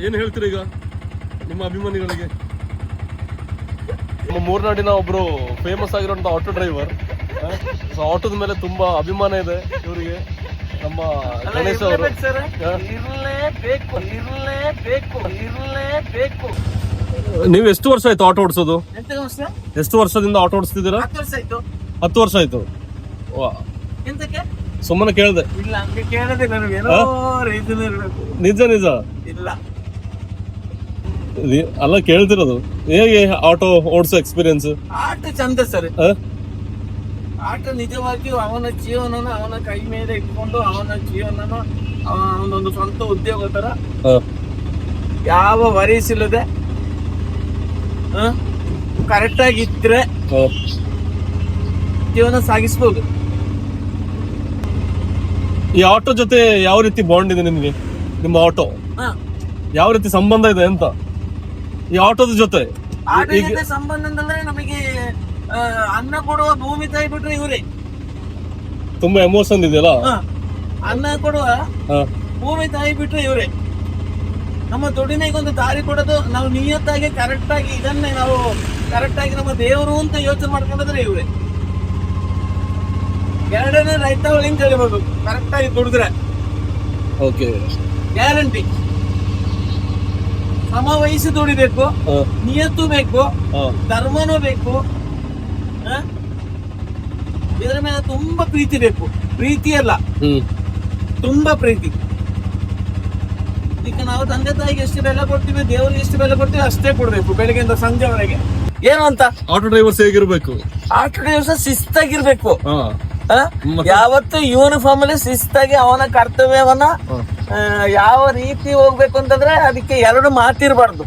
ಏನು ಹೇಳ್ತೀರಿ ಈಗ ನಿಮ್ಮ ಅಭಿಮಾನಿಗಳಿಗೆ? ನಮ್ಮ ಮೂರ್ನಾಡಿನ ಒಬ್ರು ಫೇಮಸ್ ಆಗಿರುವಂತ ಆಟೋ ಡ್ರೈವರ್. ಆಟೋದ ಮೇಲೆ ತುಂಬಾ ಅಭಿಮಾನ ಇದೆ ಇವರಿಗೆ. ನಮ್ಮ ಗಣೇಶ್ ಅವರು ನೀವು ಎಷ್ಟು ವರ್ಷ ಆಯ್ತು ಆಟೋ ಓಡಿಸೋದು? ಎಷ್ಟು ವರ್ಷದಿಂದ ಆಟೋ ಓಡಿಸ್ತಿದ್ದೀರಾ? 10 ವರ್ಷ ಆಯ್ತು. ಸುಮ್ಮನೆ ಕೇಳಿದೆ. ನಿಜ ನಿಜ ಅಲ್ಲ ಕೇಳ್ತಿರೋದು. ಹೇಗೆ ಆಟೋ ಓಡಿಸೋ ಎಕ್ಸ್ಪೀರಿಯನ್ಸ್? ಆಟೋ ಚಂದ ಸರ್. ಆಟೋ ನಿಜವಾಗಿಯೂ ಅವನ ಜೀವನನ ಅವನ ಕೈ ಮೇಲೆ ಇಟ್ಕೊಂಡು ಅವನ ಜೀವನನ ಅವನೊಂದು ಸ್ವಂತ ಉದ್ಯೋಗ ತರ ಯಾವ ವರಿಸಿಲ್ಲದೆ ಕರೆಕ್ಟ್ ಆಗಿದ್ರೆ ಜೀವನ ಸಾಗಿಸ್ಬೋದು. ಈ ಆಟೋ ಜೊತೆ ಯಾವ ರೀತಿ ಬಾಂಡ್ ಇದೆ ನಿಮ್ಗೆ? ನಿಮ್ಮ ಆಟೋ ಯಾವ ರೀತಿ ಸಂಬಂಧ ಇದೆ ಅಂತ ಈ ಆಟೋದ ಜೊತೆ? ಆಟೋ ಜೊತೆ ಸಂಬಂಧ ಅಂತಂದ್ರೆ ನಮಗೆ ಅನ್ನ ಕೊಡುವ ಭೂಮಿ ತಾಯಿ ಬಿಟ್ರೆ ಇವರೇ. ತುಂಬಾ ಎಮೋಷನ್ ಇದೆಯಲ್ಲ. ಅನ್ನ ಕೊಡುವ ಭೂಮಿ ತಾಯಿ ಬಿಟ್ರೆ ಇವರೇ. ನಮ್ಮ ದುಡಿಮೆಗೆ ಒಂದು ದಾರಿ ಕೊಡೋದು ನಾವು ನಿಯತ್ತಾಗಿ ಕರೆಕ್ಟ್ ಆಗಿ ಇದನ್ನೇ ನಾವು ಕರೆಕ್ಟ್ ಆಗಿ ನಮ್ಮ ದೇವರು ಅಂತ ಯೋಚನೆ ಮಾಡ್ಕೊಂಡಿದ್ರೆ ಇವರೇ. ಎರಡನೇ ರೈತ ಹಿಂಗ್ ಕಲಿಬಹುದು ಕರೆಕ್ಟ್ ಆಗಿ ದುಡಿದ್ರೆ. Okay, guarantee. ಸಮವಹಿಸಿ ದುಡಿಬೇಕು, ನಿಯತ್ತು ಬೇಕು, ಧರ್ಮನೂ ಬೇಕು. ಇದರ ಮೇಲೆ ತುಂಬಾ ಪ್ರೀತಿ ಬೇಕು. ಪ್ರೀತಿ ಅಲ್ಲ, ತುಂಬಾ ಪ್ರೀತಿ. ಈಗ ನಾವು ತಂದೆ ತಾಯಿಗೆ ಎಷ್ಟು ಬೆಲೆ ಕೊಡ್ತೀವಿ, ದೇವರಿಗೆ ಎಷ್ಟು ಬೆಲೆ ಕೊಡ್ತೀವಿ ಅಷ್ಟೇ ಕೊಡ್ಬೇಕು ಬೆಳಗ್ಗೆಯಿಂದ ಸಂಜೆವರೆಗೆ. ಏನು ಅಂತ ಆಟೋ ಡ್ರೈವರ್ಸ್ ಹೇಗಿರ್ಬೇಕು? ಆಟೋ ಡ್ರೈವರ್ಸ್ ಶಿಸ್ತಾಗಿರ್ಬೇಕು. ಯಾವತ್ತು ಯೂನಿಫಾರ್ಮ್ ಅಲ್ಲಿ ಶಿಸ್ತಾಗಿ ಅವನ ಕರ್ತವ್ಯವನ್ನ ಯಾವ ರೀತಿ ಹೋಗ್ಬೇಕು ಅಂತಂದ್ರೆ ಅದಕ್ಕೆ ಎರಡು ಮಾತಿರ್ಬಾರ್ದು.